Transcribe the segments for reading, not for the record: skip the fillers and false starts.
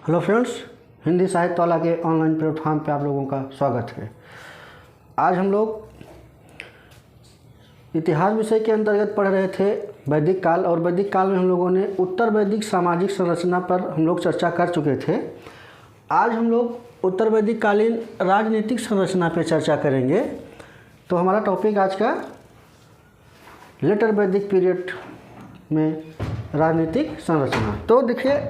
Hello friends, Hindi साहित्य वाला के ऑनलाइन प्लेटफॉर्म पे आप लोगों का स्वागत है। आज हम लोग इतिहास विषय के अंतर्गत पढ़ रहे थे वैदिक काल, और वैदिक काल में हम लोगों ने उत्तर वैदिक सामाजिक संरचना पर हम लोग चर्चा कर चुके थे। आज हम लोग उत्तर वैदिक कालीन राजनीतिक संरचना पर चर्चा करेंगे। तो हमारा टॉपिक आज का लेटर वैदिक पीरियड में राजनीतिक संरचना। तो देखिए,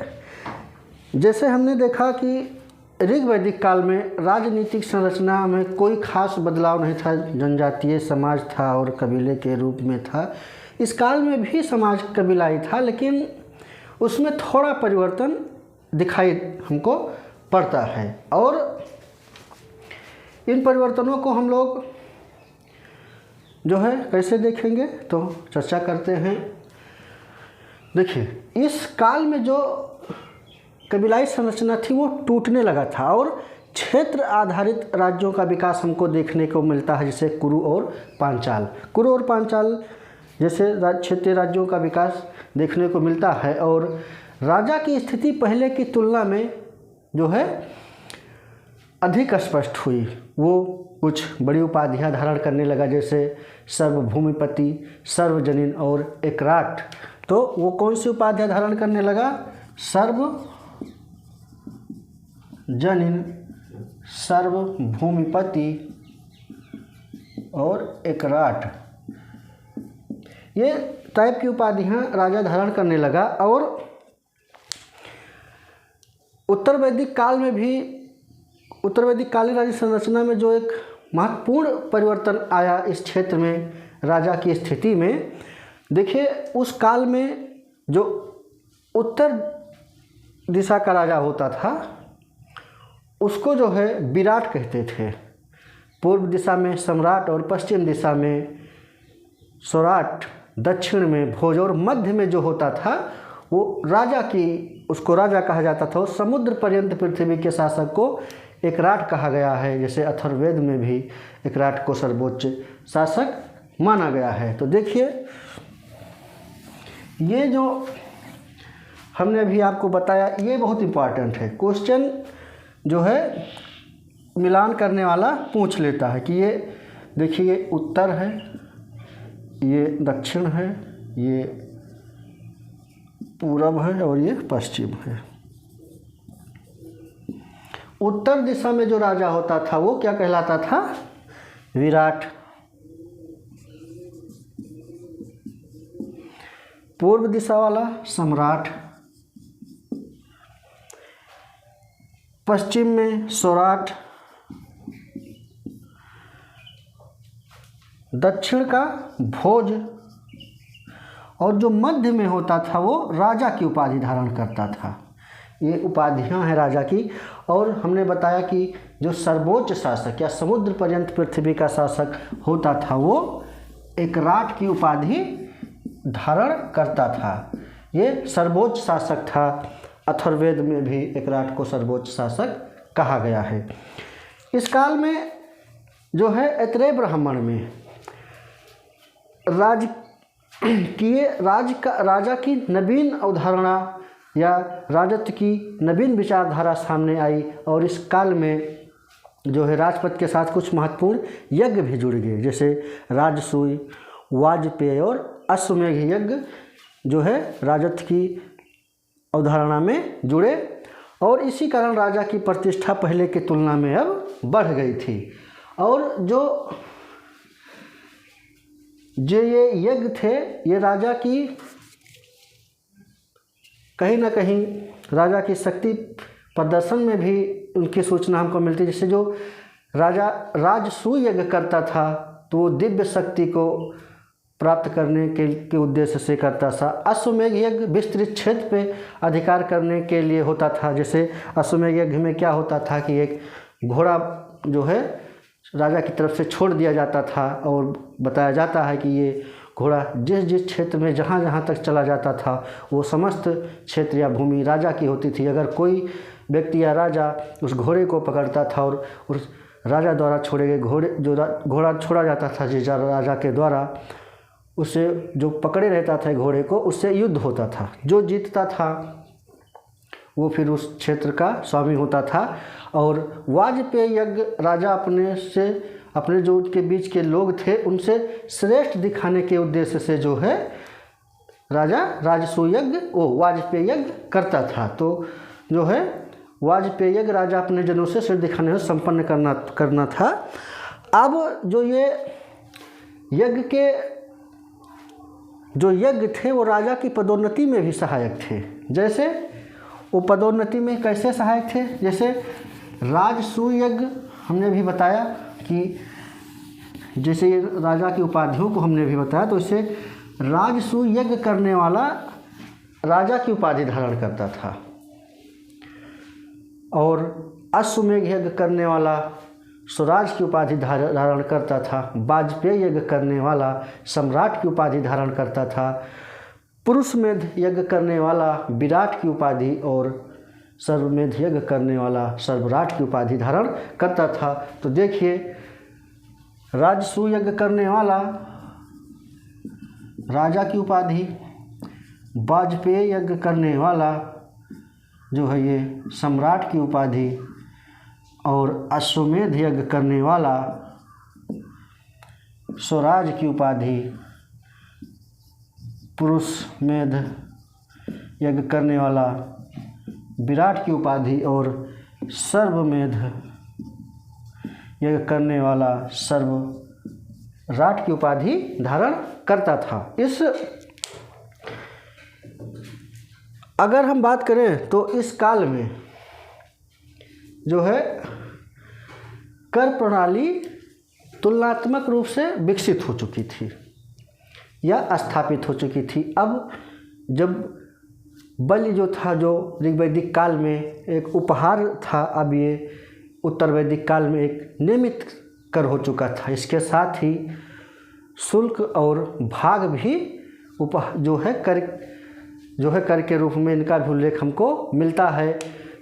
जैसे हमने देखा कि ऋग वैदिक काल में राजनीतिक संरचना में कोई खास बदलाव नहीं था, जनजातीय समाज था और कबीले के रूप में था। इस काल में भी समाज कबीलाई था, लेकिन उसमें थोड़ा परिवर्तन दिखाई हमको पड़ता है। और इन परिवर्तनों को हम लोग जो है कैसे देखेंगे, तो चर्चा करते हैं। देखिए, इस काल में जो कबीलाई संरचना थी वो टूटने लगा था और क्षेत्र आधारित राज्यों का विकास हमको देखने को मिलता है, जैसे कुरु और पांचाल। कुरु और पांचाल जैसे क्षेत्रीय राज्यों का विकास देखने को मिलता है, और राजा की स्थिति पहले की तुलना में जो है अधिक स्पष्ट हुई। वो कुछ बड़ी उपाधियां धारण करने लगा, जैसे सर्वभूमिपति, सर्वजनीन और एकराट। तो वो कौन सी उपाधियां धारण करने लगा? सर्वजनीन, सर्वभूमिपति और एकराट, ये टाइप की उपाधियां राजा धारण करने लगा। और उत्तर वैदिक काल में भी, उत्तर वैदिक कालीन राज्य संरचना में जो एक महत्वपूर्ण परिवर्तन आया इस क्षेत्र में राजा की स्थिति में, देखिए उस काल में जो उत्तर दिशा का राजा होता था उसको जो है विराट कहते थे। पूर्व दिशा में सम्राट और पश्चिम दिशा में सौराट, दक्षिण में भोज और मध्य में जो होता था वो राजा की, उसको राजा कहा जाता था। और समुद्र पर्यंत पृथ्वी के शासक को एकराट कहा गया है, जैसे अथर्ववेद में भी एकराट को सर्वोच्च शासक माना गया है। तो देखिए, ये जो हमने अभी आपको बताया ये बहुत इम्पॉर्टेंट है। क्वेश्चन जो है मिलान करने वाला पूछ लेता है कि ये देखिए, ये उत्तर है, ये दक्षिण है, ये पूरब है और ये पश्चिम है। उत्तर दिशा में जो राजा होता था वो क्या कहलाता था? विराट। पूर्व दिशा वाला सम्राट, पश्चिम में सौराट, दक्षिण का भोज, और जो मध्य में होता था वो राजा की उपाधि धारण करता था। ये उपाधियां हैं राजा की। और हमने बताया कि जो सर्वोच्च शासक या समुद्र पर्यंत पृथ्वी का शासक होता था वो एकराट की उपाधि धारण करता था। ये सर्वोच्च शासक था। अथर्ववेद में भी एकराट को सर्वोच्च शासक कहा गया है। इस काल में जो है ऐत्रेय ब्राह्मण में राजा की नवीन अवधारणा या राजत्व की नवीन विचारधारा सामने आई। और इस काल में जो है राजपद के साथ कुछ महत्वपूर्ण यज्ञ भी जुड़ गए, जैसे राजसूय, वाजपेय और अश्वमेघ यज्ञ जो है राजत्व की अवधारणा में जुड़े। और इसी कारण राजा की प्रतिष्ठा पहले की तुलना में अब बढ़ गई थी। और जो ये यज्ञ थे ये राजा की कहीं ना कहीं राजा की शक्ति प्रदर्शन में भी उनकी सूचना हमको मिलती है। जैसे जो राजा राजसूय यज्ञ करता था तो वो दिव्य शक्ति को प्राप्त करने के उद्देश्य से करता था। अश्वमेघ यज्ञ विस्तृत क्षेत्र पे अधिकार करने के लिए होता था। जैसे अश्वमेघ यज्ञ में क्या होता था कि एक घोड़ा जो है राजा की तरफ से छोड़ दिया जाता था, और बताया जाता है कि ये घोड़ा जिस जिस क्षेत्र में जहाँ जहाँ तक चला जाता था वो समस्त क्षेत्र या भूमि राजा की होती थी। अगर कोई व्यक्ति या राजा उस घोड़े को पकड़ता था और उस राजा द्वारा छोड़े गए घोड़ा छोड़ा जाता था जिस राजा के द्वारा, उससे जो पकड़े रहता था घोड़े को उससे युद्ध होता था। जो जीतता था वो फिर उस क्षेत्र का स्वामी होता था। और वाजपेय यज्ञ राजा अपने जो उनके बीच के लोग थे उनसे श्रेष्ठ दिखाने के उद्देश्य से जो है राजा राजसूय यज्ञ वाजपेय यज्ञ करता था। तो जो है वाजपेय यज्ञ राजा अपने जनों से श्रेष्ठ दिखाने में संपन्न करना था। अब जो ये यज्ञ थे वो राजा की पदोन्नति में भी सहायक थे। जैसे वो पदोन्नति में कैसे सहायक थे, जैसे राजसूय यज्ञ हमने भी बताया कि जैसे राजा की उपाधियों को हमने भी बताया, तो इससे राजसूय यज्ञ करने वाला राजा की उपाधि धारण करता था और अश्वमेघ यज्ञ करने वाला स्वराज की उपाधि धारण करता था। वाजपेय यज्ञ करने वाला सम्राट की उपाधि धारण करता था। पुरुषमेध यज्ञ करने वाला विराट की उपाधि और सर्वमेध यज्ञ करने वाला सर्वराट की उपाधि धारण करता था। तो देखिए, राजसूय यज्ञ करने वाला राजा की उपाधि, वाजपेय यज्ञ करने वाला जो है ये सम्राट की उपाधि और अश्वमेध यज्ञ करने वाला स्वराज की उपाधि, पुरुषमेध यज्ञ करने वाला विराट की उपाधि और सर्वमेध यज्ञ करने वाला सर्वराट की उपाधि धारण करता था। अगर हम बात करें तो इस काल में जो है कर प्रणाली तुलनात्मक रूप से विकसित हो चुकी थी या स्थापित हो चुकी थी। अब जब बलि जो था, जो ऋग्वैदिक काल में एक उपहार था, अब ये उत्तर वैदिक काल में एक नियमित कर हो चुका था। इसके साथ ही शुल्क और भाग भी कर के रूप में इनका भी उल्लेख हमको मिलता है।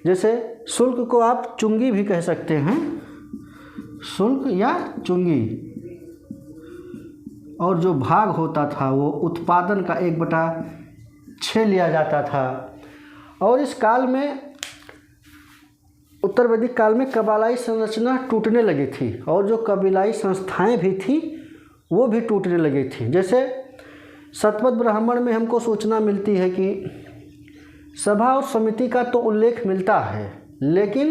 जैसे शुल्क को आप चुंगी भी कह सकते हैं, शुल्क या चुंगी, और जो भाग होता था वो उत्पादन का 1/6 लिया जाता था। और इस काल में उत्तर वैदिक काल में कबालाई संरचना टूटने लगी थी और जो कबीलाई संस्थाएं भी थी वो भी टूटने लगी थी। जैसे शतपथ ब्राह्मण में हमको सूचना मिलती है कि सभा और समिति का तो उल्लेख मिलता है, लेकिन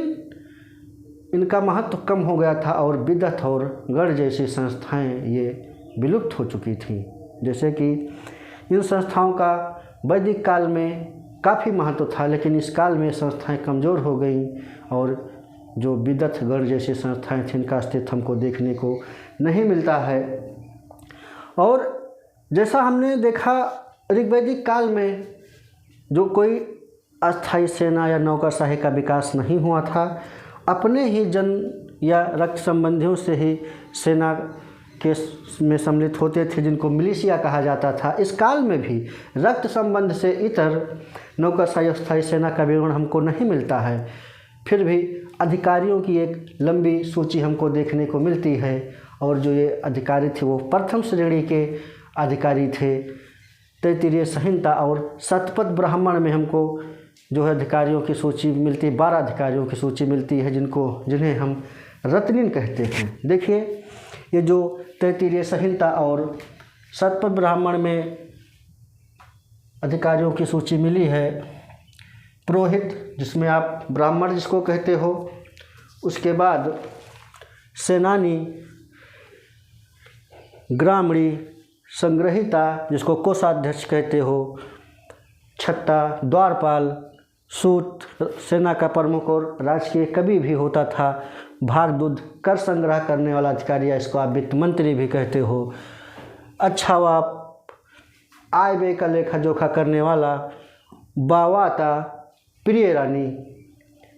इनका महत्व कम हो गया था और विदथ और गढ़ जैसी संस्थाएं ये विलुप्त हो चुकी थी। जैसे कि इन संस्थाओं का वैदिक काल में काफ़ी महत्व था, लेकिन इस काल में संस्थाएं कमज़ोर हो गईं और जो विदथ गढ़ जैसी संस्थाएं थीं इनका अस्तित्व हमको देखने को नहीं मिलता है। और जैसा हमने देखा ऋग्वैदिक काल में जो कोई अस्थायी सेना या नौकरशाही का विकास नहीं हुआ था, अपने ही जन या रक्त संबंधियों से ही सेना के में सम्मिलित होते थे, जिनको मिलिशिया कहा जाता था। इस काल में भी रक्त संबंध से इतर नौकरशाही अस्थायी सेना का विवरण हमको नहीं मिलता है, फिर भी अधिकारियों की एक लंबी सूची हमको देखने को मिलती है। और जो ये अधिकारी थे वो प्रथम श्रेणी के अधिकारी थे। तैत्तिरीय संहिता और शतपथ ब्राह्मण में हमको जो है अधिकारियों की सूची मिलती है, 12 अधिकारियों की सूची मिलती है जिन्हें हम रत्निन कहते हैं। देखिए, ये जो तैत्तिरीय संहिता और शतपथ ब्राह्मण में अधिकारियों की सूची मिली है, पुरोहित जिसमें आप ब्राह्मण जिसको कहते हो, उसके बाद सेनानी, ग्रामणी, संग्रहिता जिसको कोषाध्यक्ष कहते हो, छत्ता, द्वारपाल, सूत सेना का प्रमुख और राजकीय कवि भी होता था, भागदूत कर संग्रह करने वाला अधिकारी या इसको आप वित्त मंत्री भी कहते हो, अच्छावाप आय व्यय का लेखा जोखा करने वाला, बावाता प्रिय रानी,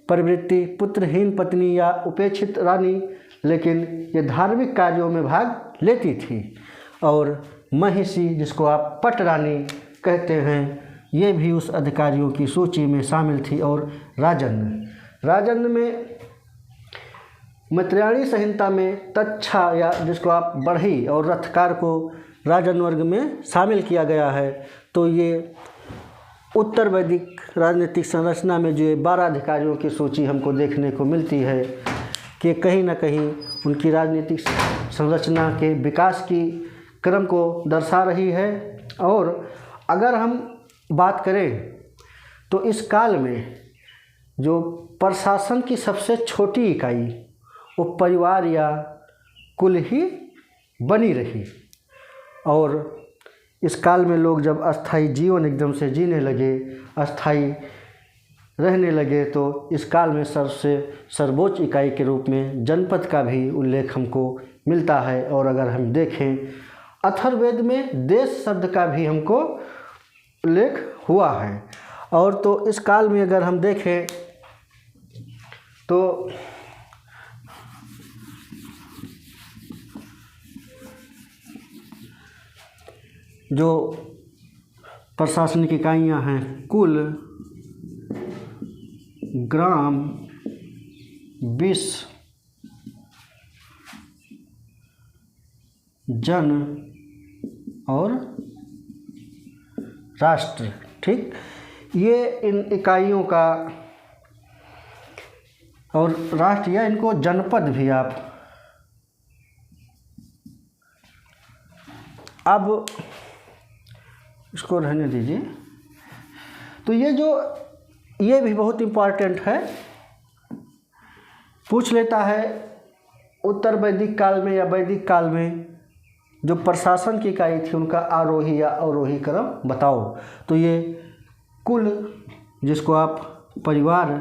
प्रवृत्ति पुत्रहीन पत्नी या उपेक्षित रानी, लेकिन ये धार्मिक कार्यों में भाग लेती थी, और महिषी जिसको आप पट रानी कहते हैं, ये भी उस अधिकारियों की सूची में शामिल थी। और राजन्न में मैत्रेयणी संहिता में तच्छा या जिसको आप बढ़ई और रथकार को राजन वर्ग में शामिल किया गया है। तो ये उत्तर वैदिक राजनीतिक संरचना में जो 12 अधिकारियों की सूची हमको देखने को मिलती है कि कहीं ना कहीं उनकी राजनीतिक संरचना के विकास की क्रम को दर्शा रही है। और अगर हम बात करें तो इस काल में जो प्रशासन की सबसे छोटी इकाई वो परिवार या कुल ही बनी रही। और इस काल में लोग जब अस्थाई जीवन एकदम से जीने लगे, अस्थाई रहने लगे, तो इस काल में सबसे सर्वोच्च इकाई के रूप में जनपद का भी उल्लेख हमको मिलता है। और अगर हम देखें अथर्ववेद में देश शब्द का भी हमको उल्लेख हुआ है। और तो इस काल में अगर हम देखें तो जो प्रशासनिक इकाइयाँ हैं कुल, ग्राम, विष, जन और राष्ट्र, ठीक, ये इन इकाइयों का, और राष्ट्र या इनको जनपद भी आप अब इसको रहने दीजिए। तो ये भी बहुत इम्पॉर्टेंट है, पूछ लेता है उत्तर वैदिक काल में या वैदिक काल में जो प्रशासन की इकाई थी उनका आरोही या अवरोही क्रम बताओ। तो ये कुल, जिसको आप परिवार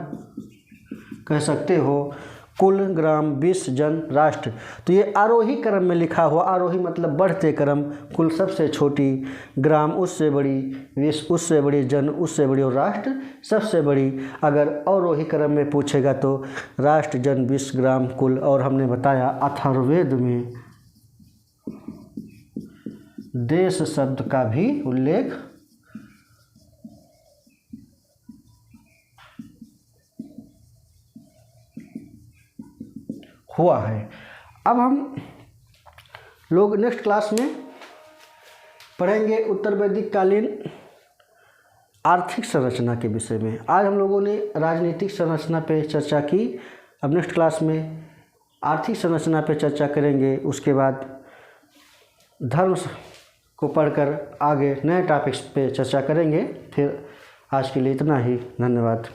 कह सकते हो, कुल, ग्राम, विष, जन, राष्ट्र, तो ये आरोही क्रम में लिखा हुआ। आरोही मतलब बढ़ते क्रम, कुल सबसे छोटी, ग्राम उससे बड़ी, विष उससे बड़ी, जन उससे बड़ी और राष्ट्र सबसे बड़ी। अगर अवरोही क्रम में पूछेगा तो राष्ट्र, जन, विष, ग्राम, कुल। और हमने बताया अथर्ववेद में देश शब्द का भी उल्लेख हुआ है। अब हम लोग नेक्स्ट क्लास में पढ़ेंगे उत्तर वैदिक कालीन आर्थिक संरचना के विषय में। आज हम लोगों ने राजनीतिक संरचना पे चर्चा की। अब नेक्स्ट क्लास में आर्थिक संरचना पे चर्चा करेंगे। उसके बाद धर्म को पढ़कर आगे नए टॉपिक्स पे चर्चा करेंगे। फिर आज के लिए इतना ही, धन्यवाद।